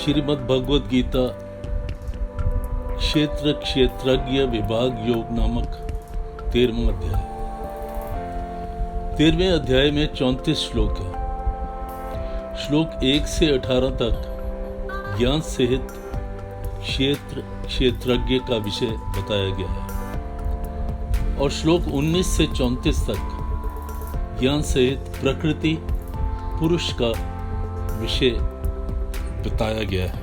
श्रीमद् भगवद गीता क्षेत्र क्षेत्रज्ञ विभाग योग नामक 13वां अध्याय। 13वें अध्याय में 34 श्लोक है। श्लोक 1 से 18 तक ज्ञान सहित क्षेत्र क्षेत्रज्ञ का विषय बताया गया है और श्लोक 19 से 34 तक ज्ञान सहित प्रकृति पुरुष का विषय बताया गया है।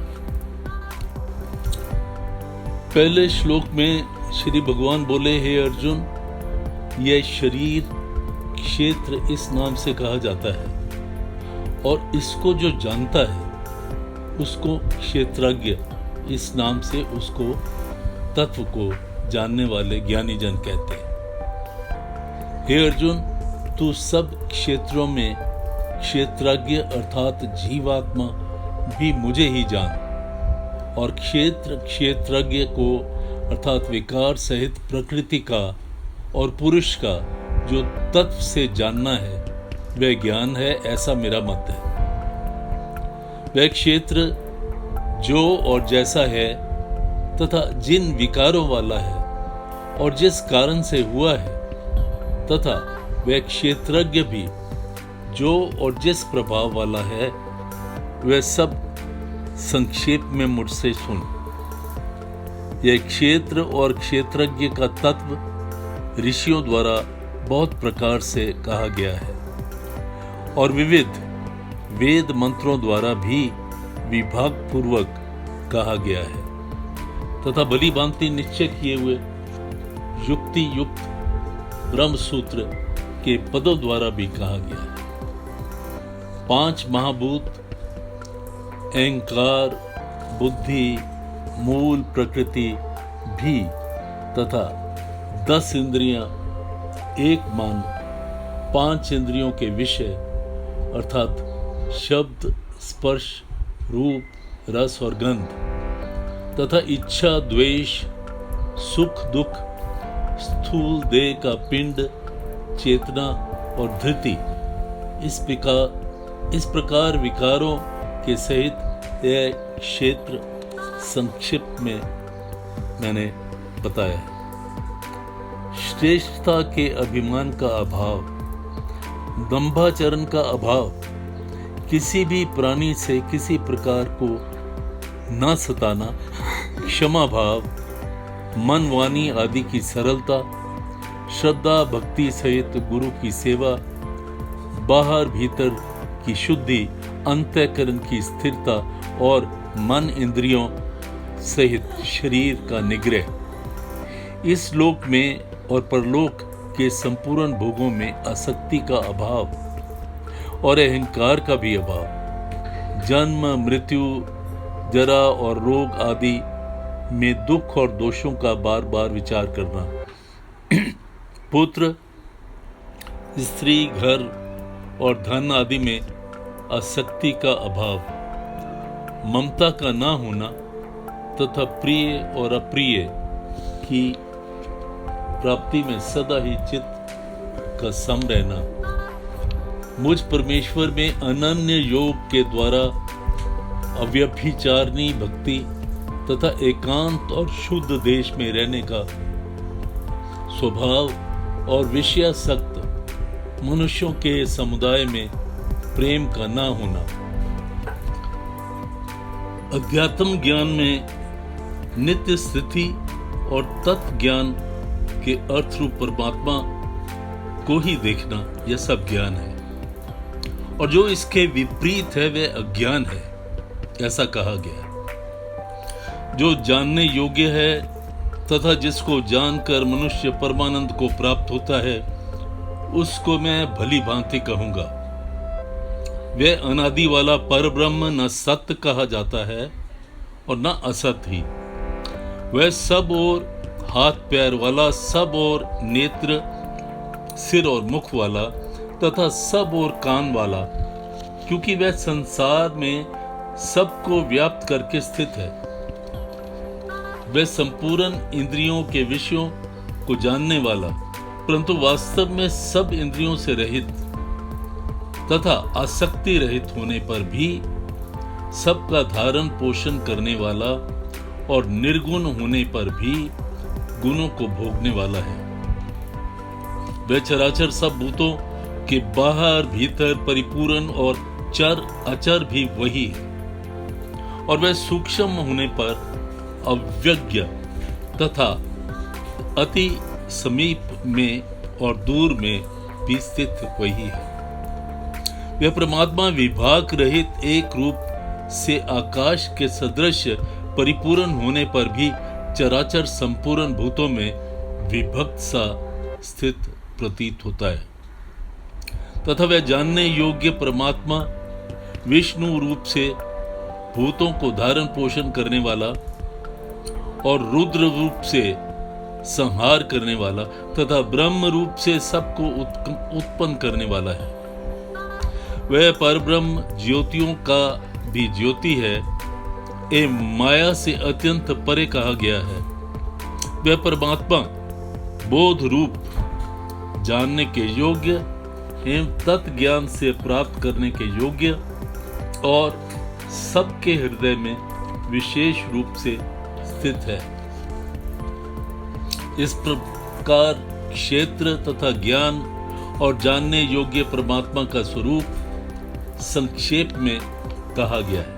पहले श्लोक में श्री भगवान बोले, हे अर्जुन, यह शरीर क्षेत्र इस नाम से कहा जाता है और इसको जो जानता है उसको क्षेत्रज्ञ इस नाम से उसको तत्व को जानने वाले ज्ञानी जन कहते हैं। हे अर्जुन, तू सब क्षेत्रों में क्षेत्रज्ञ अर्थात जीवात्मा भी मुझे ही जान और क्षेत्र क्षेत्रज्ञ को अर्थात विकार सहित प्रकृति का और पुरुष का जो तत्व से जानना है वह ज्ञान है, ऐसा मेरा मत है। वह क्षेत्र जो और जैसा है तथा जिन विकारों वाला है और जिस कारण से हुआ है तथा वह क्षेत्रज्ञ भी जो और जिस प्रभाव वाला है वह सब संक्षेप में मुझसे सुन। यह क्षेत्र और क्षेत्रज्ञ का तत्व ऋषियों द्वारा बहुत प्रकार से कहा गया है और विविध वेद मंत्रों द्वारा भी विभाग पूर्वक कहा गया है तथा भली भांति निश्चय किए हुए युक्ति युक्त ब्रह्म सूत्र के पदों द्वारा भी कहा गया है। 5 महाभूत अहंकार, बुद्धि, मूल प्रकृति भी तथा 10 इंद्रियां एक मान 5 इंद्रियों के विषय अर्थात शब्द, स्पर्श, रूप, रस और गंध तथा इच्छा, द्वेष, सुख, दुख, स्थूल देह का पिंड, चेतना और धृति इस प्रकार विकारों के सहित यह क्षेत्र संक्षिप्त में मैंने बताया है। श्रेष्ठता के अभिमान का अभाव, दंभाचरण का अभाव, किसी भी प्राणी से किसी प्रकार को न सताना, क्षमा भाव, मन वाणी आदि की सरलता, श्रद्धा भक्ति सहित गुरु की सेवा, बाहर भीतर की शुद्धि, अंतःकरण की स्थिरता और मन इंद्रियों सहित शरीर का निग्रह। इस लोक में और परलोक के संपूर्ण भोगों में आसक्ति का अभाव और अहंकार का भी अभाव, जन्म मृत्यु जरा और रोग आदि में दुख और दोषों का बार बार विचार करना, पुत्र स्त्री घर और धन आदि में आसक्ति का अभाव, ममता का ना होना तथा प्रिय और अप्रिय की प्राप्ति में सदा ही चित्त का सम रहना, मुझ परमेश्वर में अनन्य योग के द्वारा अव्यभिचारिणी भक्ति तथा एकांत और शुद्ध देश में रहने का स्वभाव और विषयासक्त मनुष्यों के समुदाय में प्रेम का ना होना, अध्यात्म ज्ञान में नित्य स्थिति और तत्व ज्ञान के अर्थ रूप परमात्मा को ही देखना, यह सब ज्ञान है और जो इसके विपरीत है वह अज्ञान है, ऐसा कहा गया। जो जानने योग्य है तथा जिसको जानकर मनुष्य परमानंद को प्राप्त होता है उसको मैं भली भांति कहूंगा। वह अनादि वाला परब्रह्म न सत्य कहा जाता है और न असत ही। वह सब और हाथ पैर वाला, सब और नेत्र, सिर और मुख वाला तथा सब और कान वाला, क्योंकि वह संसार में सबको व्याप्त करके स्थित है। वह संपूर्ण इंद्रियों के विषयों को जानने वाला, परंतु वास्तव में सब इंद्रियों से रहित तथा आसक्ति रहित होने पर भी सबका धारण पोषण करने वाला और निर्गुण होने पर भी गुणों को भोगने वाला है। वह चराचर सब भूतों के बाहर भीतर परिपूर्ण और चर अचर भी वही है, और वह सूक्ष्म होने पर अव्यज्ञ तथा अति समीप में और दूर में भी स्थित वही है। वह परमात्मा विभाग रहित एक रूप से आकाश के सदृश परिपूर्ण होने पर भी चराचर संपूर्ण भूतों में विभक्त सा स्थित प्रतीत होता है, तथा वह जानने योग्य परमात्मा विष्णु रूप से भूतों को धारण पोषण करने वाला और रुद्र रूप से संहार करने वाला तथा ब्रह्म रूप से सबको उत्पन्न करने वाला है। वह परब्रह्म ज्योतियों का भी ज्योति है, एवं माया से अत्यंत परे कहा गया है। वह परमात्मा बोध रूप, जानने के योग्य एवं तत्व ज्ञान से प्राप्त करने के योग्य और सबके हृदय में विशेष रूप से स्थित है। इस प्रकार क्षेत्र तथा ज्ञान और जानने योग्य परमात्मा का स्वरूप संक्षेप में कहा गया है।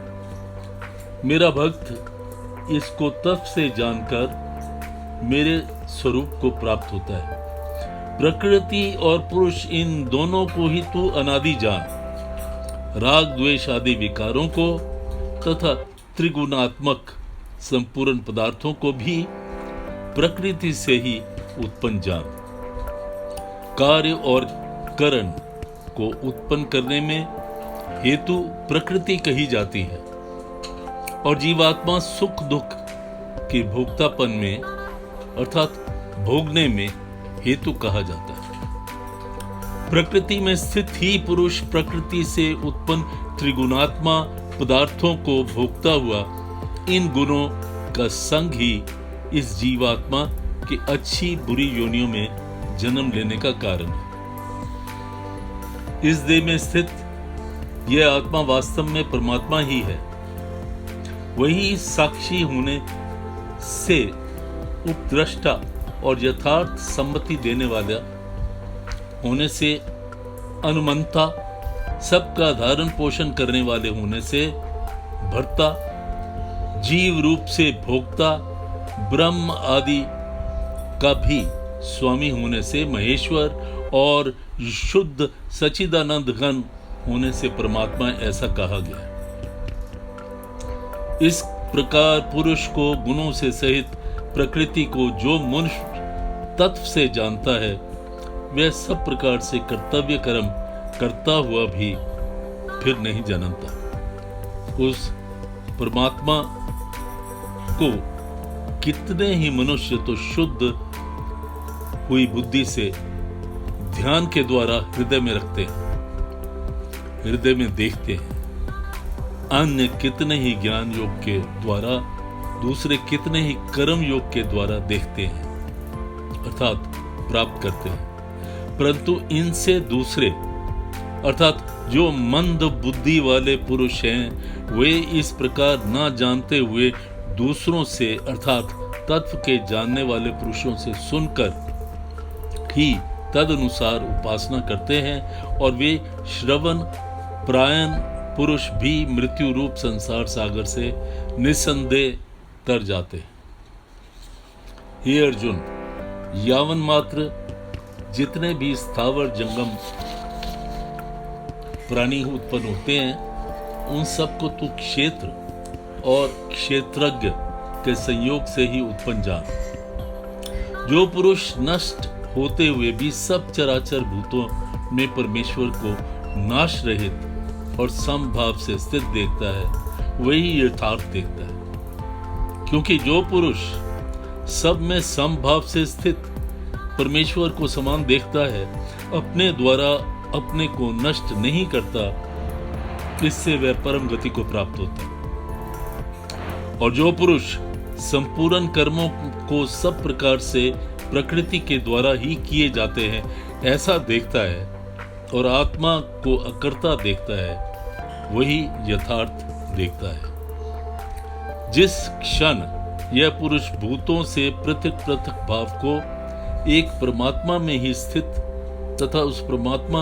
मेरा भक्त इसको तत्व से जानकर मेरे स्वरूप को प्राप्त होता है। प्रकृति और पुरुष इन दोनों को ही तू अनादि जान। राग द्वेष आदि विकारों को तथा त्रिगुणात्मक संपूर्ण पदार्थों को भी प्रकृति से ही उत्पन्न जान। कार्य और करण को उत्पन्न करने में हेतु प्रकृति कही जाती है, और जीवात्मा सुख दुख के भोक्तापन में अर्थात भोगने में हेतु कहा जाता है। प्रकृति में स्थित ही पुरुष प्रकृति से उत्पन्न त्रिगुणात्मा पदार्थों को भोगता हुआ इन गुणों का संग ही इस जीवात्मा की अच्छी बुरी योनियों में जन्म लेने का कारण है। इस देह में स्थित यह आत्मा वास्तव में परमात्मा ही है। वही साक्षी होने से उपद्रष्टा और यथार्थ सम्मति देने वाला होने से अनुमंता, सबका धारण पोषण करने वाले होने से भर्ता, जीव रूप से भोक्ता, ब्रह्म आदि का भी स्वामी होने से महेश्वर और शुद्ध सच्चिदानंद घन होने से परमात्मा ऐसा कहा गया है। इस प्रकार पुरुष को गुणों से सहित प्रकृति को जो मनुष्य तत्व से जानता है, वह सब प्रकार से कर्तव्य कर्म करता हुआ भी फिर नहीं जन्मता। उस परमात्मा को कितने ही मनुष्य तो शुद्ध हुई बुद्धि से ध्यान के द्वारा हृदय में रखते हैं, हृदय में देखते हैं। अन्य कितने ही ज्ञान योग के द्वारा, दूसरे कितने ही कर्म योग के द्वारा देखते हैं अर्थात प्राप्त करते हैं, परंतु इनसे दूसरे अर्थात जो मंद बुद्धि वाले पुरुष हैं, वे इस प्रकार ना जानते हुए दूसरों से अर्थात तत्व के जानने वाले पुरुषों से सुनकर ही तद अनुसार उपासना करते हैं, और वे श्रवण प्रायण पुरुष भी मृत्यु रूप संसार सागर से निसंदेह तर जाते हैं। हे अर्जुन, यावन मात्र जितने भी स्थावर जंगम प्राणी उत्पन्न होते हैं, उन सबको तू क्षेत्र और क्षेत्रज्ञ के संयोग से ही उत्पन्न जान। जो पुरुष नष्ट होते हुए भी सब चराचर भूतों में परमेश्वर को नाश रहित और समभाव से स्थित देखता है, वही यथार्थ देखता है। क्योंकि जो पुरुष सब में समभाव से स्थित परमेश्वर को समान देखता है, अपने द्वारा अपने को नष्ट नहीं करता, इससे वह परम गति को प्राप्त होता है। और जो पुरुष संपूर्ण कर्मों को सब प्रकार से प्रकृति के द्वारा ही किए जाते हैं ऐसा देखता है और आत्मा को अकर्ता देखता है, वही यथार्थ देखता है। जिस क्षण यह पुरुष भूतों से पृथक पृथक भाव को एक परमात्मा में ही स्थित तथा उस परमात्मा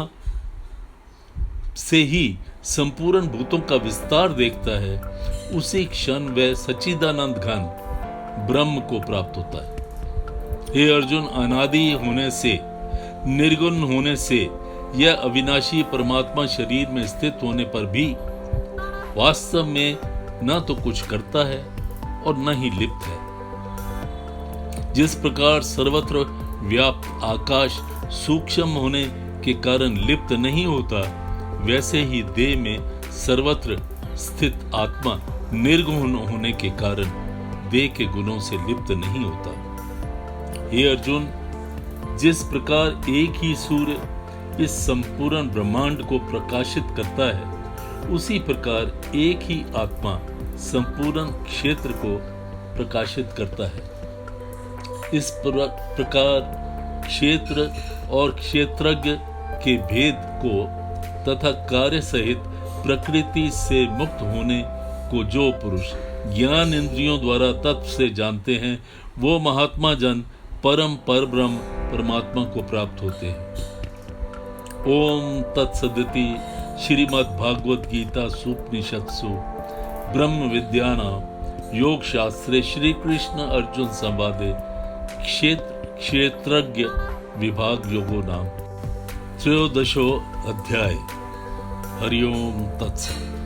से ही संपूर्ण भूतों का विस्तार देखता है, उसी क्षण वह सच्चिदानंद घन ब्रह्म को प्राप्त होता है। हे अर्जुन, अनादि होने से, निर्गुण होने से यह अविनाशी परमात्मा शरीर में स्थित होने पर भी वास्तव में न तो कुछ करता है और न ही लिप्त है। जिस प्रकार सर्वत्र व्याप्त आकाश सूक्ष्म होने के कारण लिप्त नहीं होता, वैसे ही देह में सर्वत्र स्थित आत्मा निर्गुण होने के कारण देह के गुणों से लिप्त नहीं होता। हे अर्जुन, जिस प्रकार एक ही सूर्य इस संपूर्ण ब्रह्मांड को प्रकाशित करता है, उसी प्रकार एक ही आत्मा संपूर्ण क्षेत्र को प्रकाशित करता है। इस प्रकार क्षेत्र और क्षेत्रज्ञ के भेद को तथा कार्य सहित प्रकृति से मुक्त होने को जो पुरुष ज्ञान इंद्रियों द्वारा तत्व से जानते हैं, वो महात्मा जन परम परब्रह्म परमात्मा को प्राप्त होते हैं। ओम तत्सदिति श्रीमद् भागवत गीता सूपनिषत्सु ब्रह्म विद्यानां योग शास्त्रे श्री कृष्ण अर्जुन संवादे क्षेत्रज्ञ विभाग योगो नाम 13 अध्याय। हरिओम तत्सत्।